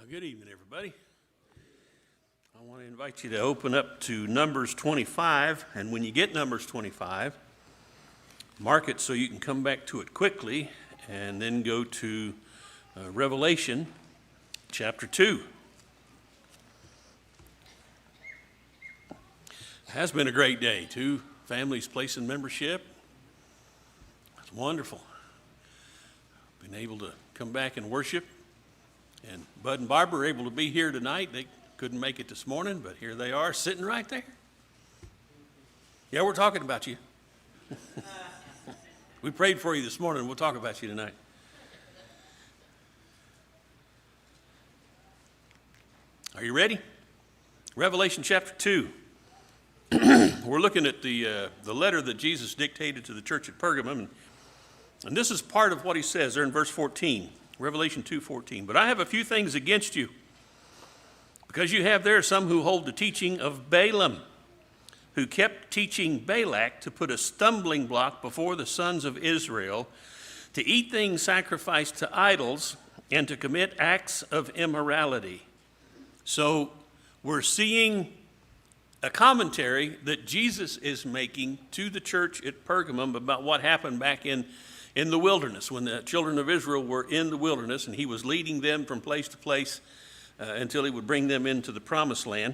Good evening, everybody. I want to invite you to open up to Numbers 25, and when you get Numbers 25, mark it so you can come back to it quickly, and then go to Revelation chapter 2. It has been a great day. 2 families placing membership. It's wonderful. Been able to come back and worship. And Bud and Barbara are able to be here tonight. They couldn't make it this morning, but here they are sitting right there. Yeah, we're talking about you. We prayed for you this morning. We'll talk about you tonight. Are you ready? Revelation chapter 2. We're looking at the letter that Jesus dictated to the church at Pergamum. And this is part of what he says there in verse 14. Revelation 2:14. But I have a few things against you, because you have there some who hold the teaching of Balaam, who kept teaching Balak to put a stumbling block before the sons of Israel, to eat things sacrificed to idols, and to commit acts of immorality. So we're seeing a commentary that Jesus is making to the church at Pergamum about what happened back in the wilderness, when the children of Israel were in the wilderness, and he was leading them from place to place until he would bring them into the promised land.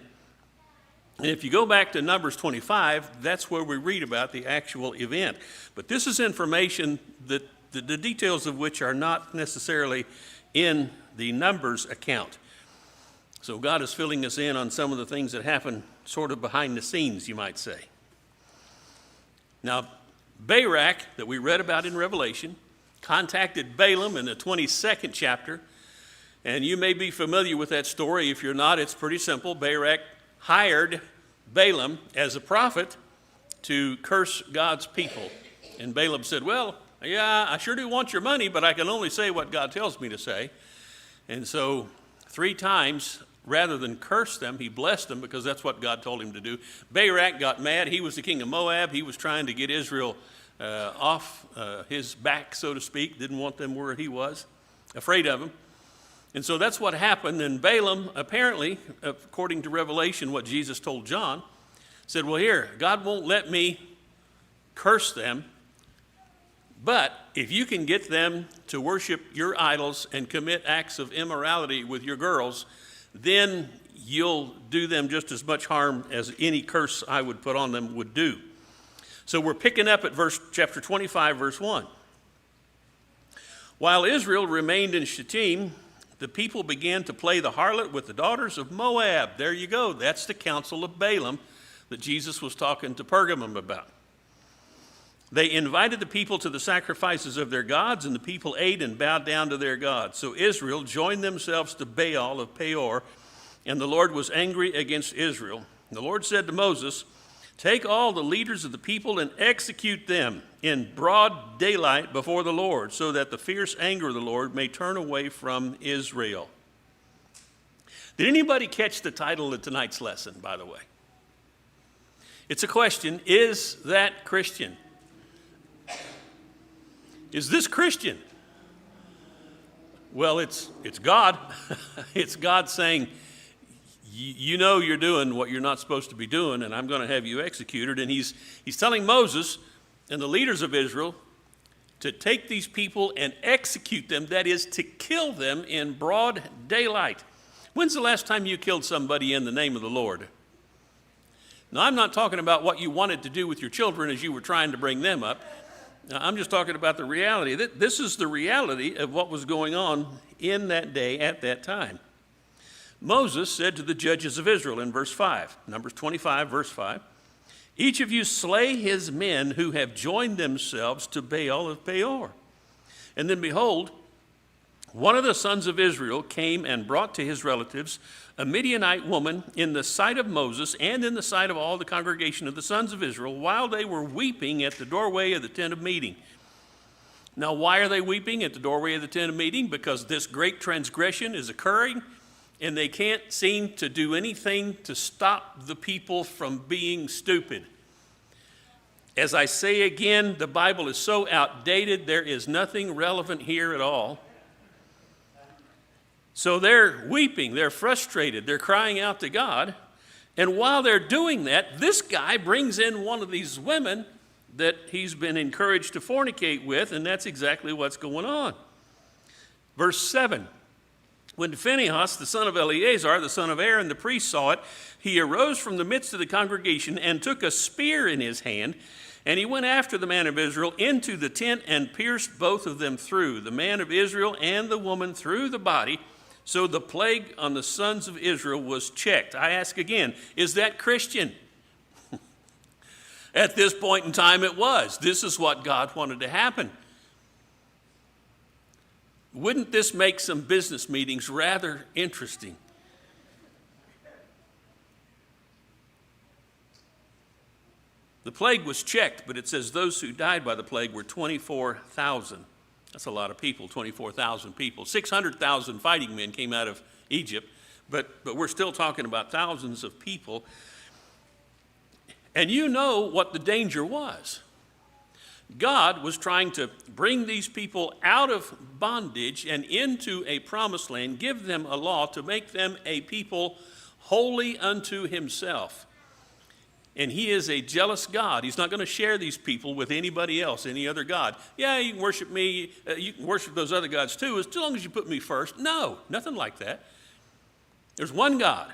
And if you go back to Numbers 25, that's where we read about the actual event. But this is information that the details of which are not necessarily in the Numbers account. So God is filling us in on some of the things that happen sort of behind the scenes, you might say. Now, Barak, that we read about in Revelation, contacted Balaam in the 22nd chapter. And you may be familiar with that story. If you're not, it's pretty simple. Barak hired Balaam as a prophet to curse God's people. And Balaam said, well, yeah, I sure do want your money, but I can only say what God tells me to say. And so 3 times, rather than curse them, he blessed them, because that's what God told him to do. Barak got mad. He was the king of Moab. He was trying to get Israel off his back, so to speak. Didn't want them where he was, afraid of him. And so that's what happened. And Balaam, apparently, according to Revelation, what Jesus told John, said, well, here, God won't let me curse them, but if you can get them to worship your idols and commit acts of immorality with your girls, then you'll do them just as much harm as any curse I would put on them would do. So we're picking up at chapter 25, verse 1. While Israel remained in Shittim, the people began to play the harlot with the daughters of Moab. There you go. That's the counsel of Balaam that Jesus was talking to Pergamum about. They invited the people to the sacrifices of their gods, and the people ate and bowed down to their gods. So Israel joined themselves to Baal of Peor, and the Lord was angry against Israel. The Lord said to Moses, take all the leaders of the people and execute them in broad daylight before the Lord, so that the fierce anger of the Lord may turn away from Israel. Did anybody catch the title of tonight's lesson, by the way? It's a question. Is that Christian? Is this Christian? Well, it's God. It's God saying, you know you're doing what you're not supposed to be doing, and I'm going to have you executed. And he's telling Moses and the leaders of Israel to take these people and execute them, that is, to kill them in broad daylight. When's the last time you killed somebody in the name of the Lord? Now, I'm not talking about what you wanted to do with your children as you were trying to bring them up. Now, I'm just talking about the reality. This is the reality of what was going on in that day at that time. Moses said to the judges of Israel in verse 5, Numbers 25, verse 5, each of you slay his men who have joined themselves to Baal of Peor. And then behold, one of the sons of Israel came and brought to his relatives a Midianite woman in the sight of Moses and in the sight of all the congregation of the sons of Israel, while they were weeping at the doorway of the tent of meeting. Now, why are they weeping at the doorway of the tent of meeting? Because this great transgression is occurring, and they can't seem to do anything to stop the people from being stupid. As I say again, the Bible is so outdated, there is nothing relevant here at all. So they're weeping, they're frustrated, they're crying out to God. And while they're doing that, this guy brings in one of these women that he's been encouraged to fornicate with, and that's exactly what's going on. Verse 7, when Phinehas, the son of Eleazar, the son of Aaron, the priest, saw it, he arose from the midst of the congregation and took a spear in his hand, and he went after the man of Israel into the tent and pierced both of them through, the man of Israel and the woman through the body. So the plague on the sons of Israel was checked. I ask again, is that Christian? At this point in time, it was. This is what God wanted to happen. Wouldn't this make some business meetings rather interesting? The plague was checked, but it says those who died by the plague were 24,000. That's a lot of people, 24,000 people. 600,000 fighting men came out of Egypt, but we're still talking about thousands of people. And you know what the danger was. God was trying to bring these people out of bondage and into a promised land, give them a law to make them a people holy unto himself. And he is a jealous God. He's not going to share these people with anybody else, any other God. Yeah, you can worship me, you can worship those other gods too, as long as you put me first. No, nothing like that. There's one God,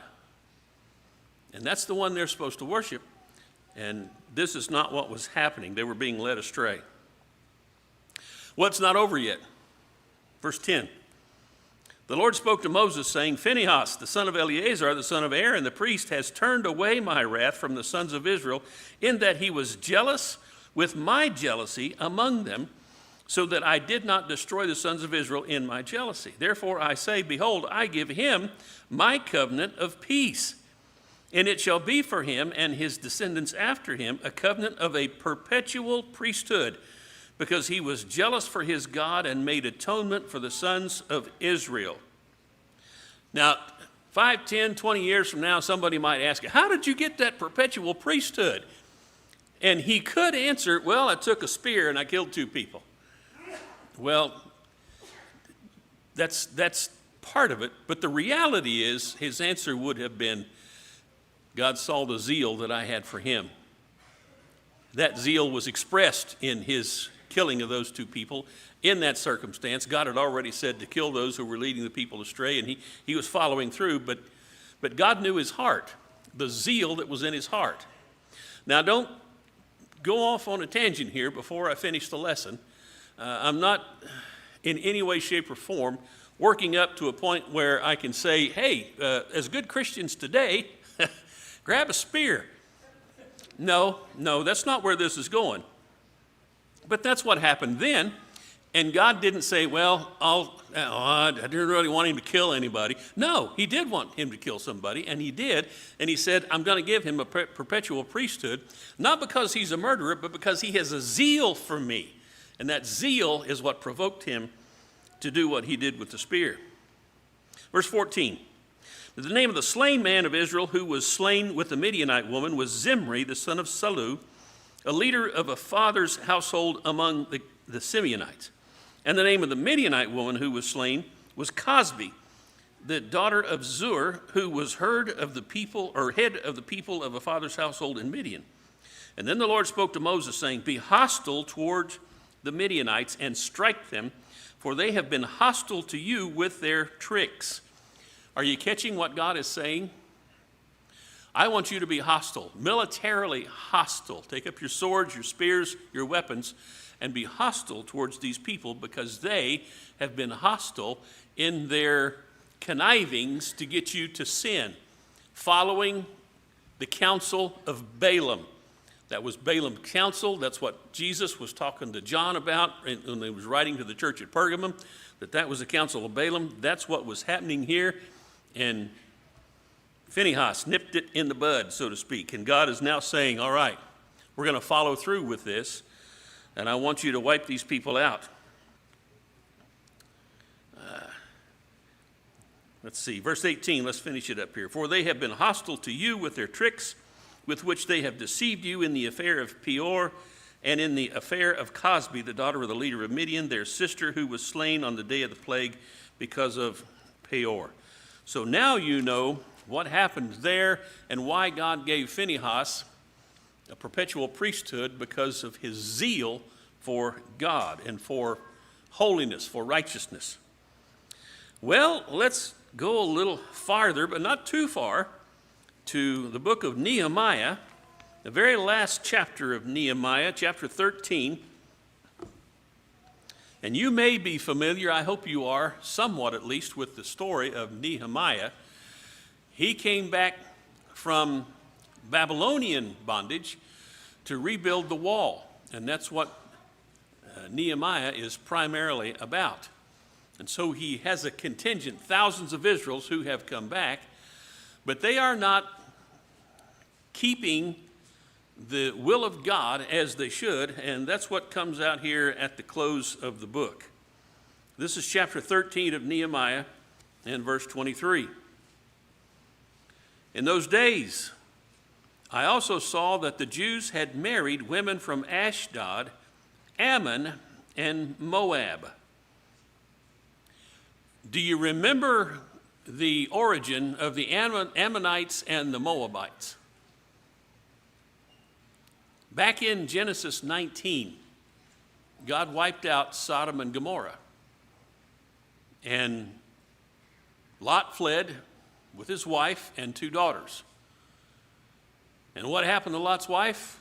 and that's the one they're supposed to worship. And this is not what was happening. They were being led astray. Well, it's not over yet. Verse 10. The Lord spoke to Moses, saying, Phinehas, the son of Eleazar, the son of Aaron, the priest, has turned away my wrath from the sons of Israel, in that he was jealous with my jealousy among them, so that I did not destroy the sons of Israel in my jealousy. Therefore I say, behold, I give him my covenant of peace. And it shall be for him and his descendants after him a covenant of a perpetual priesthood, because he was jealous for his God and made atonement for the sons of Israel. Now, 5, 10, 20 years from now, somebody might ask, how did you get that perpetual priesthood? And he could answer, well, I took a spear and I killed 2 people. Well, that's part of it. But the reality is, his answer would have been, God saw the zeal that I had for him. That zeal was expressed in his killing of those 2 people. In that circumstance, God had already said to kill those who were leading the people astray, and he was following through, but God knew his heart, the zeal that was in his heart. Now, don't go off on a tangent here before I finish the lesson. I'm not in any way, shape, or form working up to a point where I can say, hey, as good Christians today, grab a spear. No, that's not where this is going. But that's what happened then. And God didn't say, well, I didn't really want him to kill anybody. No, he did want him to kill somebody, and he did. And he said, I'm going to give him a perpetual priesthood, not because he's a murderer, but because he has a zeal for me. And that zeal is what provoked him to do what he did with the spear. Verse 14. The name of the slain man of Israel who was slain with the Midianite woman was Zimri, the son of Salu, a leader of a father's household among the Simeonites. And the name of the Midianite woman who was slain was Cosbi, the daughter of Zur, who was head of the people of a father's household in Midian. And then the Lord spoke to Moses, saying, be hostile towards the Midianites and strike them, for they have been hostile to you with their tricks. Are you catching what God is saying? I want you to be hostile, militarily hostile. Take up your swords, your spears, your weapons, and be hostile towards these people, because they have been hostile in their connivings to get you to sin, following the counsel of Balaam. That was Balaam's counsel. That's what Jesus was talking to John about when he was writing to the church at Pergamum, that was the counsel of Balaam. That's what was happening here. And Phinehas nipped it in the bud, so to speak. And God is now saying, all right, we're going to follow through with this, and I want you to wipe these people out. Let's see, verse 18, let's finish it up here. For they have been hostile to you with their tricks, with which they have deceived you in the affair of Peor, and in the affair of Cosbi, the daughter of the leader of Midian, their sister, who was slain on the day of the plague because of Peor. So now you know what happened there and why God gave Phinehas a perpetual priesthood, because of his zeal for God and for holiness, for righteousness. Well, let's go a little farther, but not too far, to the book of Nehemiah, the very last chapter of Nehemiah, chapter 13. And you may be familiar, I hope you are, somewhat at least, with the story of Nehemiah. He came back from Babylonian bondage to rebuild the wall, and that's what Nehemiah is primarily about. And so he has a contingent, thousands of Israelites who have come back, but they are not keeping the will of God as they should, and that's what comes out here at the close of the book. This is chapter 13 of Nehemiah and verse 23. In those days, I also saw that the Jews had married women from Ashdod, Ammon, and Moab. Do you remember the origin of the Ammonites and the Moabites? Back in Genesis 19, God wiped out Sodom and Gomorrah. And Lot fled with his wife and 2 daughters. And what happened to Lot's wife?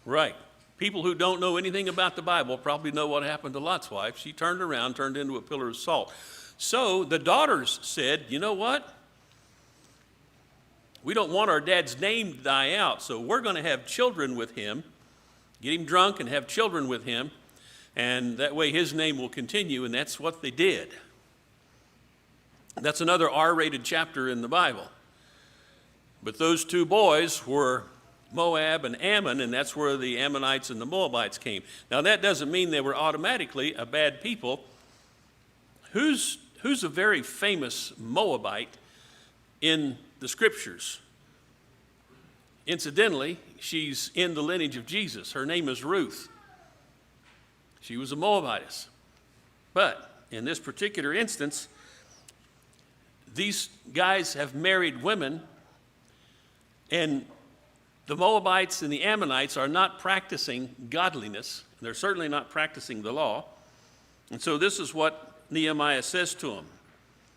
Right. People who don't know anything about the Bible probably know what happened to Lot's wife. She turned around, turned into a pillar of salt. So the daughters said, you know what? We don't want our dad's name to die out, so we're going to have children with him, get him drunk and have children with him, and that way his name will continue, and that's what they did. That's another R-rated chapter in the Bible. But those 2 boys were Moab and Ammon, and that's where the Ammonites and the Moabites came. Now that doesn't mean they were automatically a bad people. Who's a very famous Moabite in the scriptures? Incidentally, she's in the lineage of Jesus. Her name is Ruth. She was a Moabitess. But in this particular instance, these guys have married women, and the Moabites and the Ammonites are not practicing godliness. They're certainly not practicing the law. And so this is what Nehemiah says to them.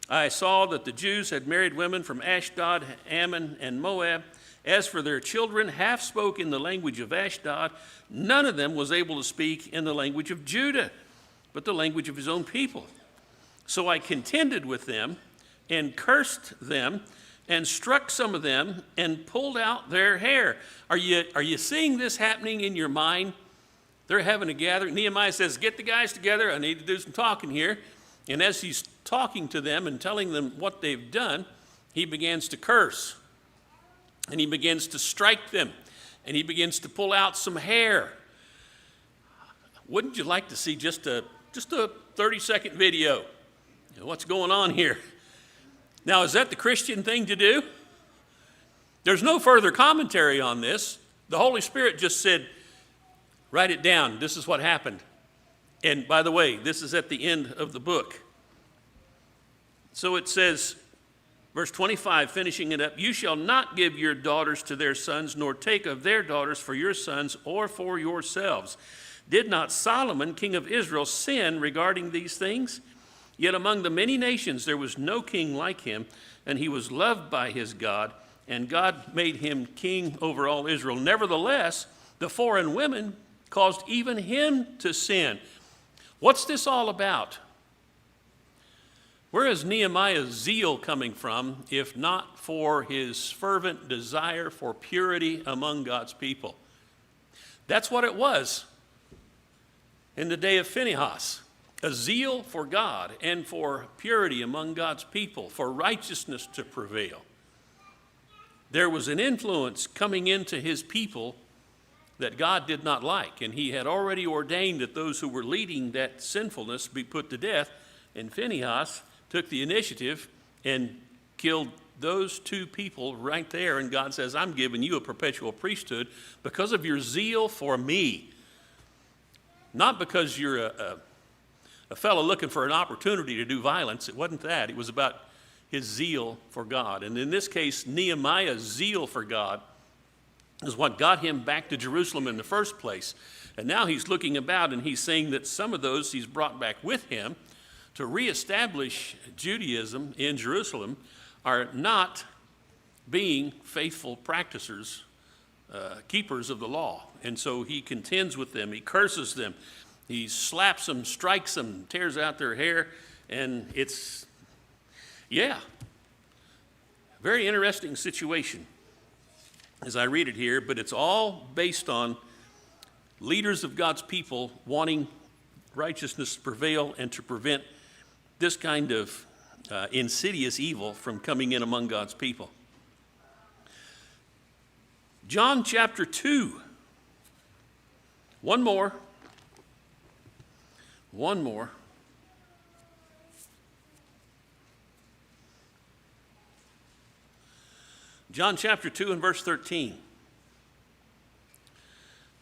I saw that the Jews had married women from Ashdod, Ammon, and Moab. As for their children, half spoke in the language of Ashdod. None of them was able to speak in the language of Judah, but the language of his own people. So I contended with them and cursed them and struck some of them and pulled out their hair. Are you seeing this happening in your mind? They're having a gathering. Nehemiah says, get the guys together. I need to do some talking here. And as he's talking to them and telling them what they've done, he begins to curse. And he begins to strike them. And he begins to pull out some hair. Wouldn't you like to see just a 30-second video? You know, what's going on here? Now, is that the Christian thing to do? There's no further commentary on this. The Holy Spirit just said, write it down. This is what happened. And by the way, this is at the end of the book. So it says, verse 25, finishing it up, you shall not give your daughters to their sons, nor take of their daughters for your sons or for yourselves. Did not Solomon, king of Israel, sin regarding these things? Yet among the many nations there was no king like him, and he was loved by his God, and God made him king over all Israel. Nevertheless, the foreign women caused even him to sin. What's this all about? Where is Nehemiah's zeal coming from, if not for his fervent desire for purity among God's people? That's what it was in the day of Phinehas. A zeal for God and for purity among God's people, for righteousness to prevail. There was an influence coming into his people that God did not like, and he had already ordained that those who were leading that sinfulness be put to death, and Phinehas took the initiative and killed those 2 people right there, and God says, I'm giving you a perpetual priesthood because of your zeal for me, not because you're a fellow looking for an opportunity to do violence. It wasn't that. It was about his zeal for God. And in this case, Nehemiah's zeal for God is what got him back to Jerusalem in the first place. And now he's looking about and he's saying that some of those he's brought back with him to reestablish Judaism in Jerusalem are not being faithful practicers, keepers of the law. And so he contends with them, he curses them, he slaps them, strikes them, tears out their hair, and it's, very interesting situation as I read it here, but it's all based on leaders of God's people wanting righteousness to prevail and to prevent this kind of insidious evil from coming in among God's people. John chapter 2. One more. John chapter 2 and verse 13.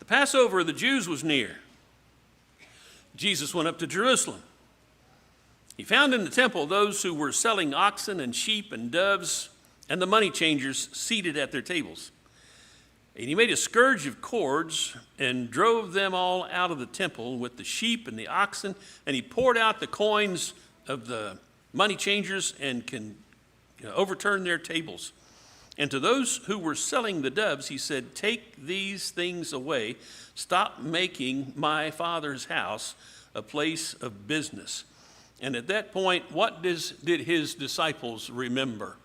The Passover of the Jews was near. Jesus went up to Jerusalem. He found in the temple those who were selling oxen and sheep and doves and the money changers seated at their tables. And he made a scourge of cords and drove them all out of the temple with the sheep and the oxen, and he poured out the coins of the money changers and overturned their tables. And to those who were selling the doves, he said, "Take these things away. Stop making my Father's house a place of business." And at that point, what did his disciples remember?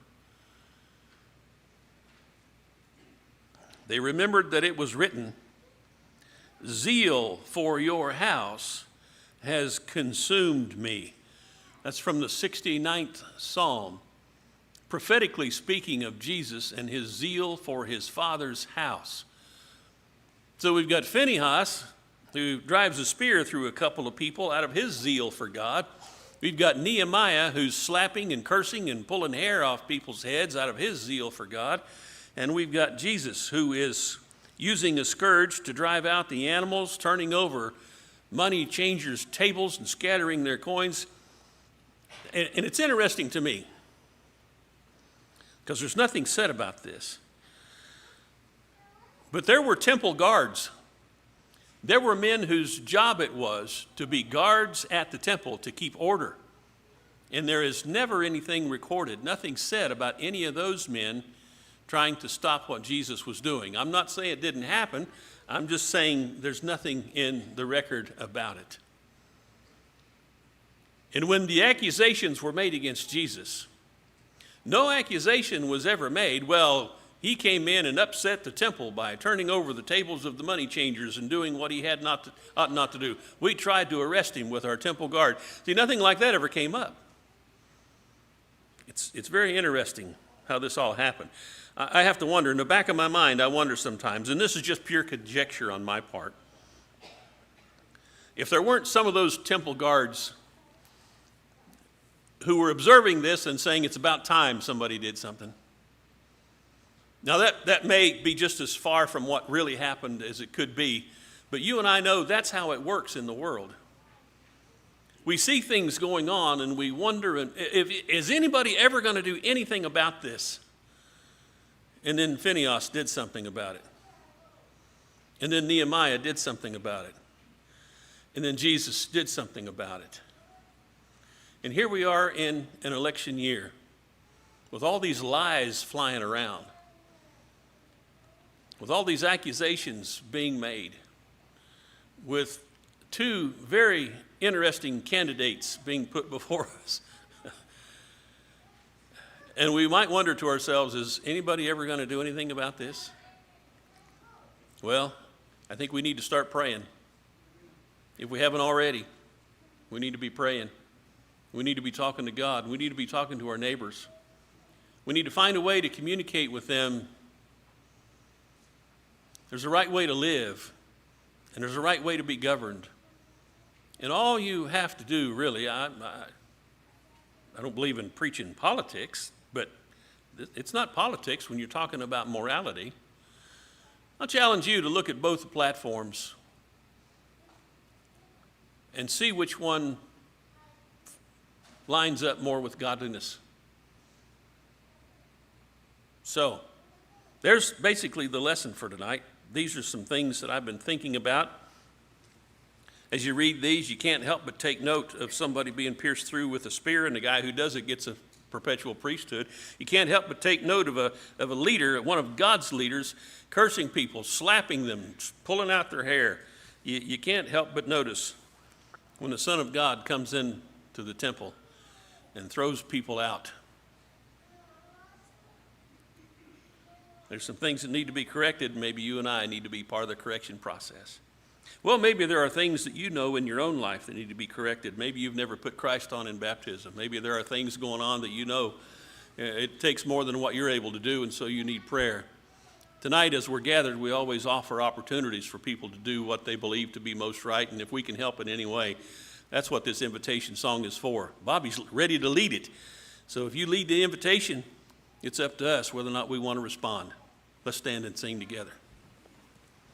They remembered that it was written, "Zeal for your house has consumed me." That's from the 69th Psalm, prophetically speaking of Jesus and his zeal for his Father's house. So we've got Phinehas, who drives a spear through a couple of people out of his zeal for God. We've got Nehemiah, who's slapping and cursing and pulling hair off people's heads out of his zeal for God. And we've got Jesus, who is using a scourge to drive out the animals, turning over money changers' tables and scattering their coins. And it's interesting to me, because there's nothing said about this. But there were temple guards. There were men whose job it was to be guards at the temple to keep order. And there is never anything recorded, nothing said about any of those men trying to stop what Jesus was doing. I'm not saying it didn't happen. I'm just saying there's nothing in the record about it. And when the accusations were made against Jesus, no accusation was ever made, well, he came in and upset the temple by turning over the tables of the money changers and doing what he ought not to do. We tried to arrest him with our temple guard. See, nothing like that ever came up. It's very interesting how this all happened. I have to wonder, in the back of my mind, I wonder sometimes, and this is just pure conjecture on my part, if there weren't some of those temple guards who were observing this and saying it's about time somebody did something. Now that may be just as far from what really happened as it could be, but you and I know that's how it works in the world. We see things going on and we wonder, is anybody ever going to do anything about this? And then Phinehas did something about it. And then Nehemiah did something about it. And then Jesus did something about it. And here we are in an election year with all these lies flying around, with all these accusations being made, with two very interesting candidates being put before us. And we might wonder to ourselves, is anybody ever going to do anything about this? Well, I think we need to start praying. If we haven't already, we need to be praying. We need to be talking to God. We need to be talking to our neighbors. We need to find a way to communicate with them. There's a right way to live, and there's a right way to be governed. And all you have to do, really, I don't believe in preaching politics, but it's not politics when you're talking about morality. I'll challenge you to look at both the platforms and see which one lines up more with godliness. So, there's basically the lesson for tonight. These are some things that I've been thinking about. As you read these, you can't help but take note of somebody being pierced through with a spear, and the guy who does it gets a perpetual priesthood. You can't help but take note of a leader, one of God's leaders, cursing people, slapping them, pulling out their hair. You can't help but notice when the Son of God comes into the temple and throws people out. There's some things that need to be corrected. Maybe you and I need to be part of the correction process. Well, maybe there are things that you know in your own life that need to be corrected. Maybe you've never put Christ on in baptism. Maybe there are things going on that you know it takes more than what you're able to do, and so you need prayer. Tonight, as we're gathered, we always offer opportunities for people to do what they believe to be most right, and if we can help in any way, that's what this invitation song is for. Bobby's ready to lead it. So if you lead the invitation, it's up to us whether or not we want to respond. Let's stand and sing together.